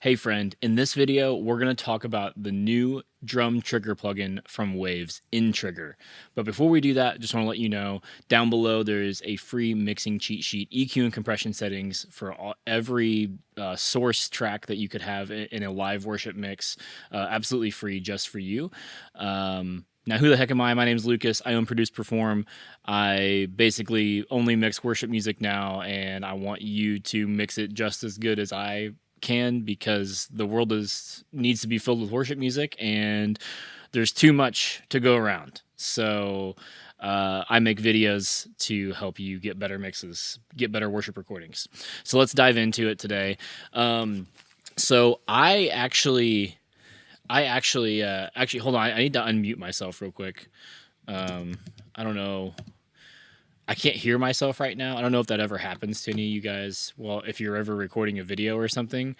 Hey friend, in this video, we're going to talk about the new drum trigger plugin from Waves InTrigger. But before we do that, just want to let you know, down below there's a free mixing cheat sheet, EQ and compression settings for every source track that you could have in a live worship mix, absolutely free just for you. Now, who the heck am I? My name is Lucas. I own Produce Perform. I basically only mix worship music now, and I want you to mix it just as good as I can, because the world needs to be filled with worship music and there's too much to go around. So I make videos to help you get better mixes, get better worship recordings. So let's dive into it today. So I actually hold on. I need to unmute myself real quick. I don't know. I can't hear myself right now. I don't know if that ever happens to any of you guys. Well, if you're ever recording a video or something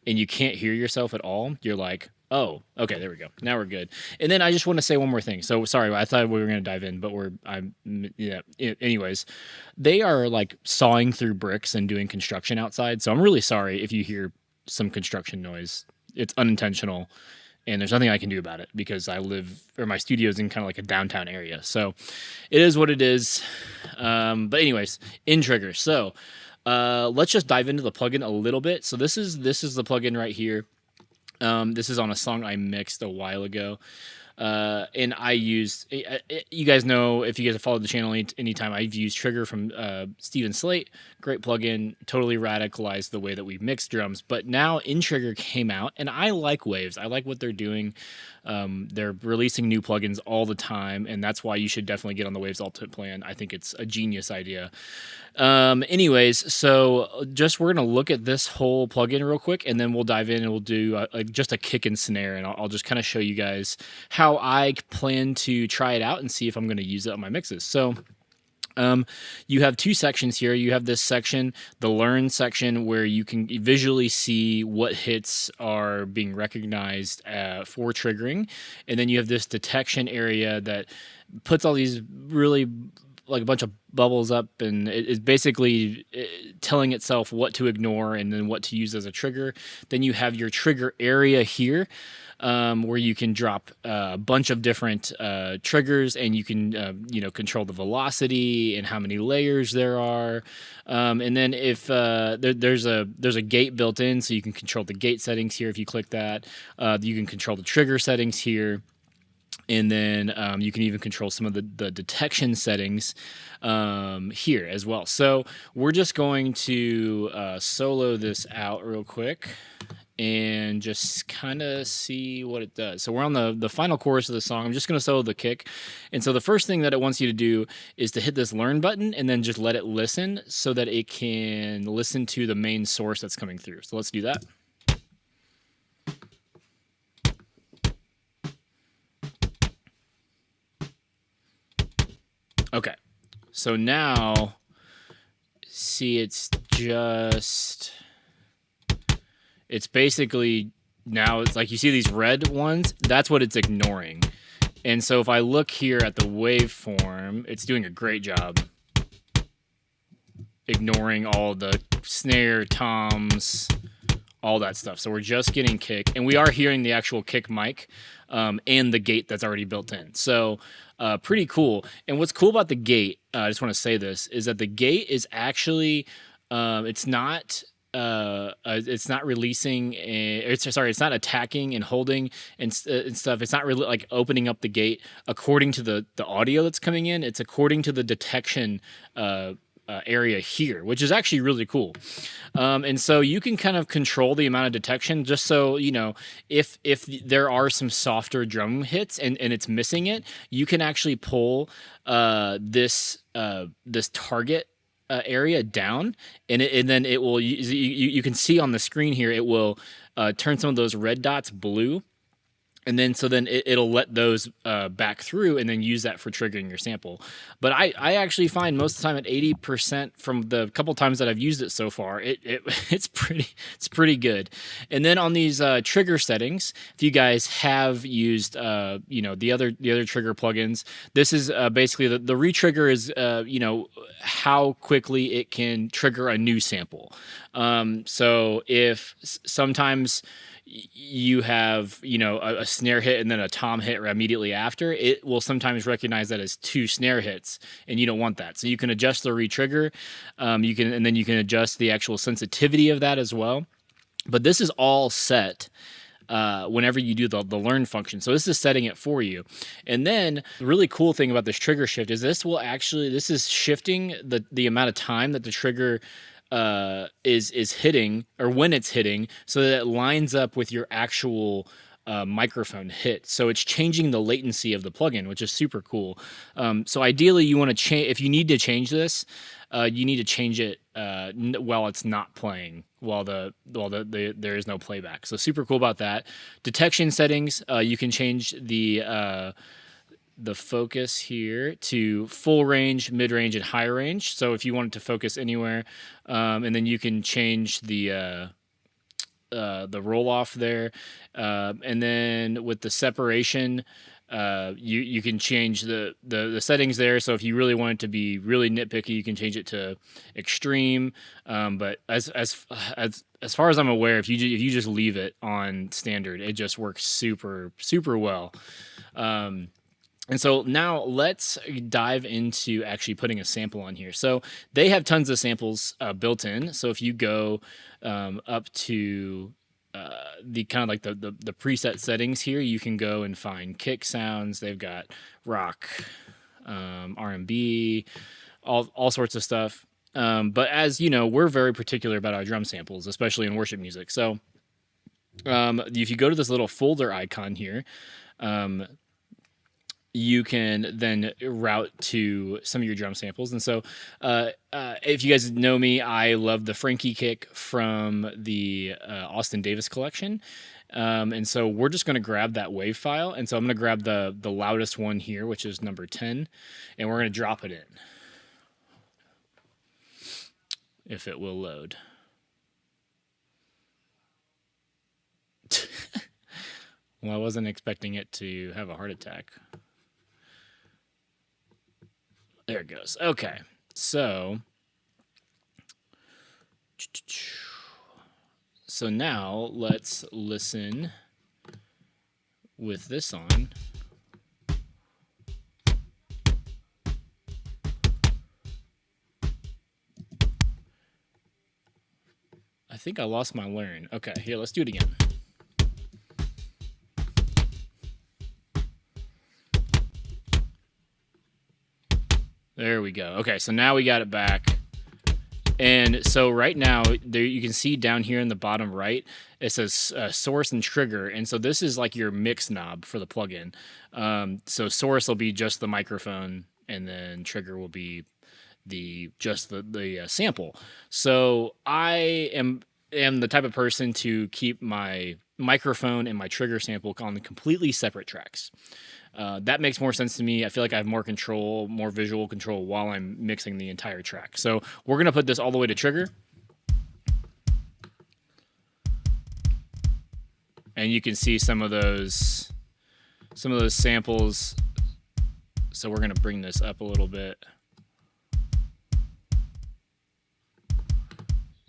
and you can't hear yourself at all, you're like, oh, okay, there we go. Now we're good. And then I just want to say one more thing. So sorry, I thought we were going to dive in, but anyways, they are like sawing through bricks and doing construction outside. So I'm really sorry if you hear some construction noise. It's unintentional. And there's nothing I can do about it because my studio is in kind of like a downtown area. So it is what it is. But anyways, InTrigger. So let's just dive into the plugin a little bit. So this is the plugin right here. This is on a song I mixed a while ago. And I used, you guys know, if you guys have followed the channel anytime, I've used Trigger from Steven Slate. Great plugin, totally radicalized the way that we mix drums. But now InTrigger came out, and I like Waves. I like what they're doing. They're releasing new plugins all the time, and that's why you should definitely get on the Waves Ultimate plan. I think it's a genius idea. Anyways, so we're going to look at this whole plugin real quick, and then we'll dive in and we'll do just a kick and snare, and I'll just kind of show you guys how I plan to try it out and see if I'm going to use it on my mixes. So you have two sections here. You have this section, the learn section, where you can visually see what hits are being recognized for triggering. And then you have this detection area that puts all these really like a bunch of bubbles up, and it's basically telling itself what to ignore and then what to use as a trigger. Then you have your trigger area here, where you can drop a bunch of different triggers, and you can control the velocity and how many layers there are. And then if there's a gate built in, so you can control the gate settings here. If you click that, you can control the trigger settings here. And then you can even control some of the detection settings here as well. So we're just going to solo this out real quick and just kind of see what it does. So we're on the final chorus of the song. I'm just going to solo the kick. And so the first thing that it wants you to do is to hit this learn button and then just let it listen so that it can listen to the main source that's coming through. So let's do that. Okay, so now, see, it's basically, now it's like you see these red ones, that's what it's ignoring. And so if I look here at the waveform, it's doing a great job ignoring all the snare, toms, all that stuff. So we're just getting kick, and we are hearing the actual kick mic and the gate that's already built in. So pretty cool. And what's cool about the gate, I just want to say this, is that the gate is actually it's not releasing, it's not attacking and holding and stuff. It's not really like opening up the gate according to the audio that's coming in. It's according to the detection area here, which is actually really cool. And so you can kind of control the amount of detection, just so you know, if there are some softer drum hits and it's missing it, you can actually pull this target area down, and then it will, you can see on the screen here, it will turn some of those red dots blue. and then so then it'll let those back through and then use that for triggering your sample. But I actually find most of the time at 80% from the couple times that I've used it so far, it's pretty good. And then on these trigger settings, if you guys have used the other trigger plugins, this is basically the retrigger is how quickly it can trigger a new sample. So if sometimes you have a snare hit and then a tom hit immediately after, it will sometimes recognize that as two snare hits, and you don't want that. So you can adjust the retrigger, you can adjust the actual sensitivity of that as well. But this is all set whenever you do the learn function. So this is setting it for you. And then the really cool thing about this trigger shift is this is shifting the amount of time that the trigger is hitting, or when it's hitting, so that it lines up with your actual microphone hit. So it's changing the latency of the plugin, which is super cool. So ideally, you want to change, if you need to change this, you need to change it while it's not playing, while there is no playback. So super cool about that. Detection settings, you can change the focus here to full range, mid range, and high range. So if you want it to focus anywhere, and then you can change the roll off there, and then with the separation, you can change the settings there. So if you really want it to be really nitpicky, you can change it to extreme. But as far as I'm aware, if you just leave it on standard, it just works super well. And so now let's dive into actually putting a sample on here. So they have tons of samples built in. So if you go up to the kind of like the preset settings here, you can go and find kick sounds. They've got rock, R&B, all sorts of stuff. But as you know, we're very particular about our drum samples, especially in worship music. So if you go to this little folder icon here, you can then route to some of your drum samples. And so if you guys know me, I love the Frankie kick from the Austin Davis collection. And so we're just going to grab that wave file. And so I'm going to grab the loudest one here, which is number 10, and we're going to drop it in, if it will load. Well, I wasn't expecting it to have a heart attack. There it goes. Okay, so now let's listen with this on. I think I lost my learn. Okay, here, let's do it again. There we go. Okay, so now we got it back. And so right now, there you can see down here in the bottom right, it says source and trigger. And so this is like your mix knob for the plugin. So source will be just the microphone, and then trigger will be the sample. So I am the type of person to keep my microphone and my trigger sample on completely separate tracks. That makes more sense to me. I feel like I have more control, more visual control while I'm mixing the entire track. So we're going to put this all the way to trigger. And you can see some of those samples. So we're going to bring this up a little bit.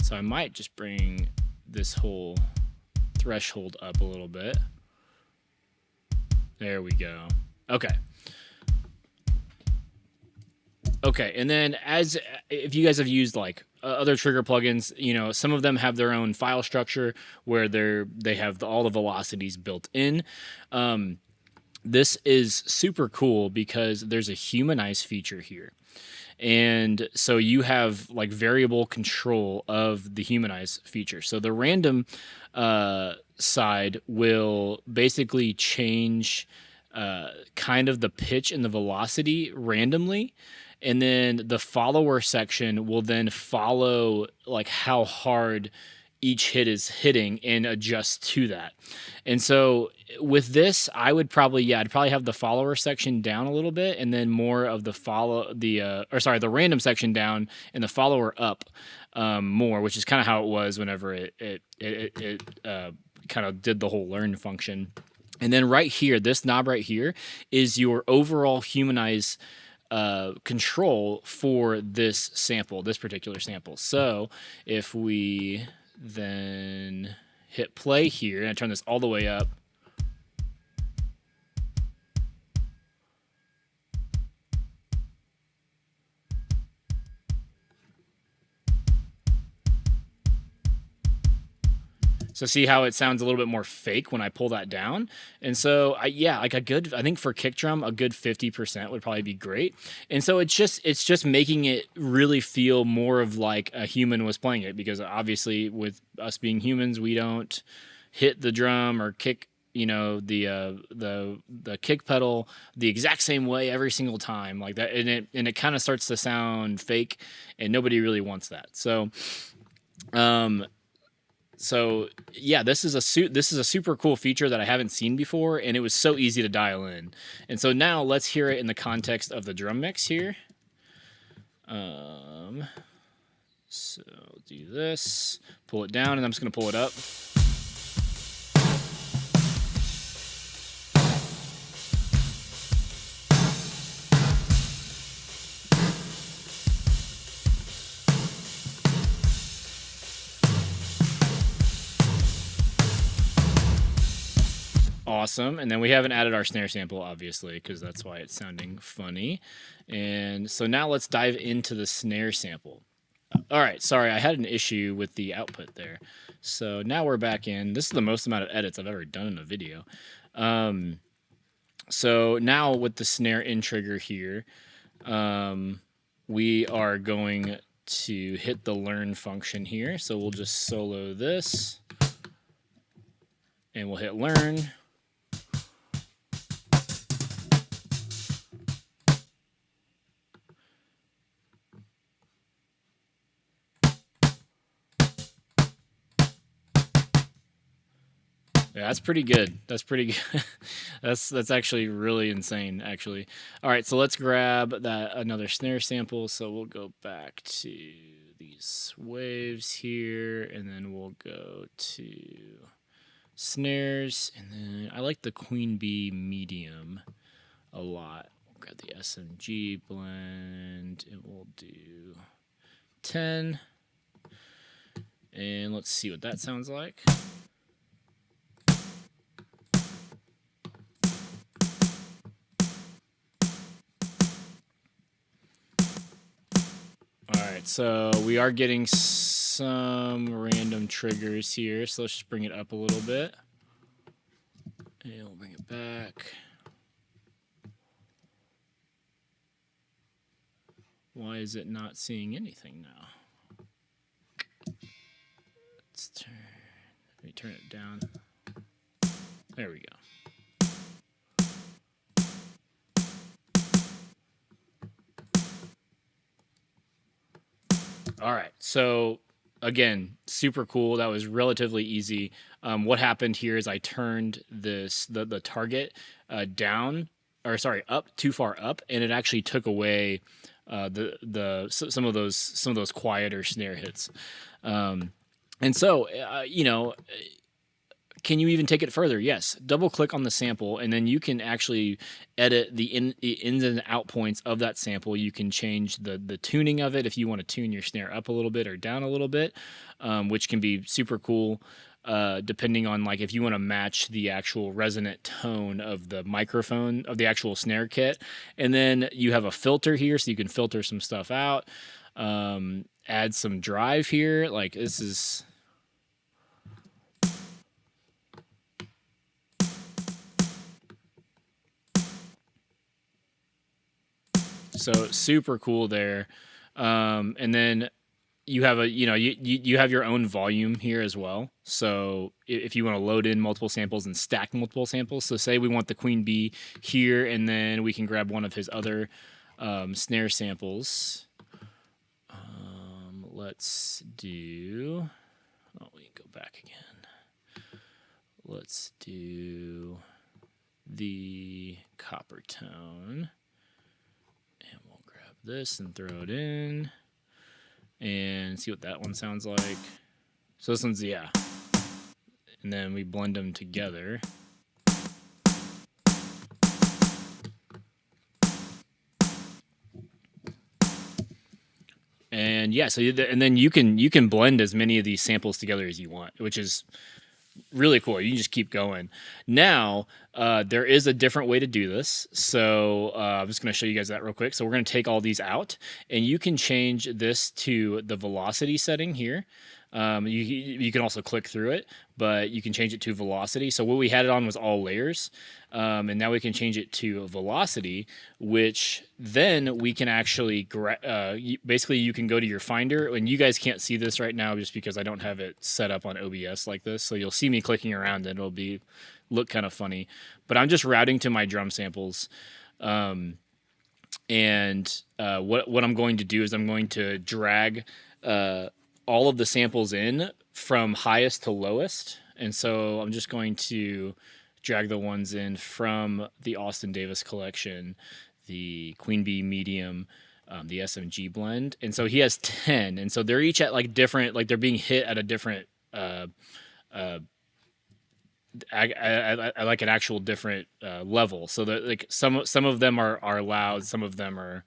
So I might just bring this whole threshold up a little bit. There we go. Okay. Okay, and then if you guys have used like other trigger plugins, some of them have their own file structure where they have all the velocities built in. This is super cool because there's a humanize feature here. And so you have like variable control of the humanize feature. So the random side will basically change kind of the pitch and the velocity randomly. And then the follower section will then follow like how hard each hit is hitting and adjust to that. And so with this, I would probably, I'd probably have the follower section down a little bit, and then more of the the random section down and the follower up more, which is kind of how it was whenever it kind of did the whole learn function. And then right here, this knob right here is your overall humanize control for this sample, this particular sample. So if we then hit play here and I turn this all the way up, so see how it sounds a little bit more fake when I pull that down. And so I think for kick drum, a good 50% would probably be great. And so it's just making it really feel more of like a human was playing it, because obviously with us being humans, we don't hit the drum or kick, the kick pedal the exact same way every single time like that, and it kind of starts to sound fake, and nobody really wants that. So this is a super cool feature that I haven't seen before, and it was so easy to dial in. And so now let's hear it in the context of the drum mix here. So I'll do this, pull it down, and I'm just gonna pull it up. Awesome. And then we haven't added our snare sample, obviously, because that's why it's sounding funny. And so now let's dive into the snare sample. All right, sorry, I had an issue with the output there. So now we're back in. This is the most amount of edits I've ever done in a video. So now with the snare InTrigger here, we are going to hit the learn function here. So we'll just solo this, and we'll hit learn. Yeah, that's pretty good. That's pretty good. That's actually really insane, actually. All right, so let's grab another snare sample. So we'll go back to these waves here, and then we'll go to snares, and then I like the Queen Bee medium a lot. We'll grab the SMG blend, and we'll do 10. And let's see what that sounds like. So we are getting some random triggers here, so let's just bring it up a little bit. And we'll bring it back. Why is it not seeing anything now? Let me turn it down. There we go. All right, so again, super cool. That was relatively easy. What happened here is I turned the target up too far up, and it actually took away some of those quieter snare hits. And so can you even take it further? Yes. Double click on the sample, and then you can actually edit the ins and out points of that sample. You can change the tuning of it if you want to tune your snare up a little bit or down a little bit, which can be super cool. Depending on like if you want to match the actual resonant tone of the microphone of the actual snare kit. And then you have a filter here, so you can filter some stuff out. Add some drive here. Like this is... So super cool there. And then you have you have your own volume here as well. So if you want to load in multiple samples and stack multiple samples, so say we want the Queen Bee here, and then we can grab one of his other snare samples. Let's do... Oh, we back again. Let's do the copper tone. And we'll grab this and throw it in. And see what that one sounds like. So this one's, yeah. And then we blend them together. And yeah, so and then you can blend as many of these samples together as you want, which is really cool. You can just keep going. Now, there is a different way to do this. So I'm just going to show you guys that real quick. So we're going to take all these out, and you can change this to the velocity setting here. You can also click through it, but you can change it to velocity. So what we had it on was all layers, and now we can change it to velocity, which then we can actually basically you can go to your Finder, and you guys can't see this right now just because I don't have it set up on OBS like this. So you'll see me clicking around, and it'll look kind of funny. But I'm just routing to my drum samples. And what I'm going to do is I'm going to drag all of the samples in from highest to lowest. And so I'm just going to drag the ones in from the Austin Davis collection, the Queen Bee medium, the SMG blend. And so he has 10. And so they're each at like different, like they're being hit at a different, like an actual different level. So that like some of them are loud, some of them are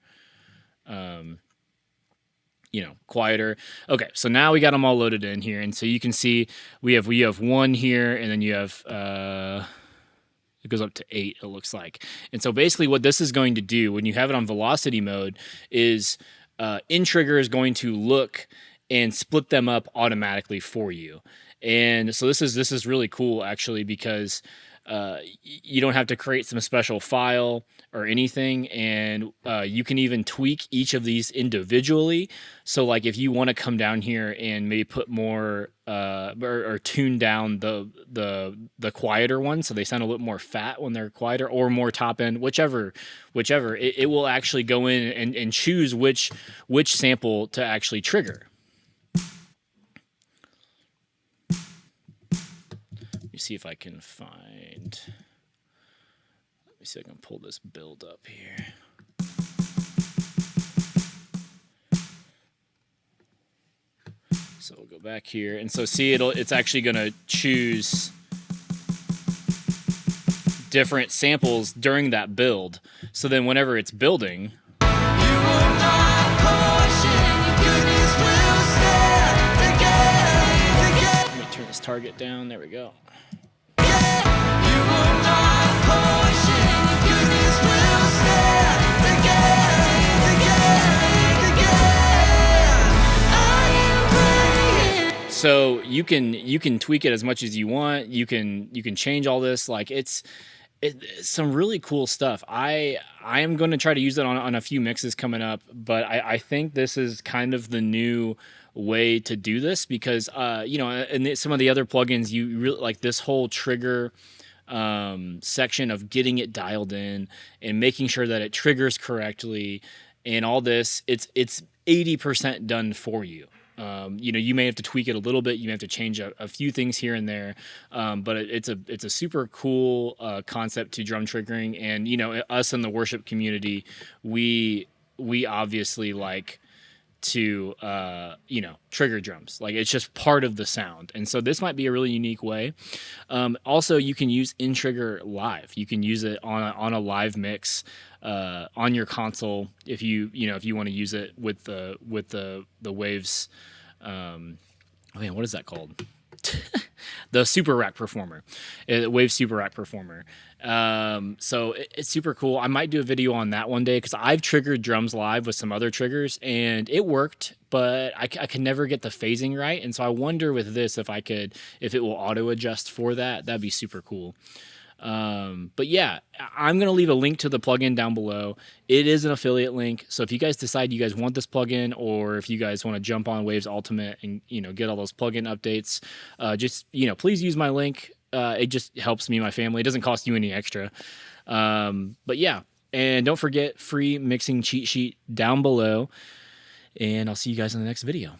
quieter. Okay, so now we got them all loaded in here, and so you can see we have one here, and then you have it goes up to 8, it looks like. And so basically what this is going to do when you have it on velocity mode is InTrigger is going to look and split them up automatically for you. And so this is really cool actually, because you don't have to create some special file or anything, and you can even tweak each of these individually. So like if you want to come down here and maybe put more or tune down the quieter ones so they sound a little more fat when they're quieter, or more top end, whichever it will actually go in and choose which sample to actually trigger. Let me see if I can find. Let me see if I can pull this build up here. So we'll go back here, and so see it's actually going to choose different samples during that build. So then whenever it's building, let me turn this target down. There we go. So you can tweak it as much as you want. You can change all this. Like it's some really cool stuff. I am going to try to use it on a few mixes coming up, but I think this is kind of the new way to do this, because and some of the other plugins, you really like this whole trigger section of getting it dialed in and making sure that it triggers correctly and all this. It's 80% done for you. You may have to tweak it a little bit. You may have to change a few things here and there, but it's a super cool concept to drum triggering. And us in the worship community, we obviously like to trigger drums. Like it's just part of the sound, and so this might be a really unique way. Also, you can use InTrigger live. You can use it on a live mix on your console if you want to use it with the Waves. What is that called? The Super Rack Performer, Waves Super Rack Performer. So it's super cool. I might do a video on that one day, because I've triggered drums live with some other triggers and it worked, but I can never get the phasing right. And so I wonder with this if it will auto adjust for that. That'd be super cool. But yeah, I'm going to leave a link to the plugin down below. It is an affiliate link. So if you guys decide you guys want this plugin, or if you guys want to jump on Waves Ultimate and, get all those plugin updates, just, please use my link. It just helps me, my family. It doesn't cost you any extra. But yeah, and don't forget, free mixing cheat sheet down below, and I'll see you guys in the next video.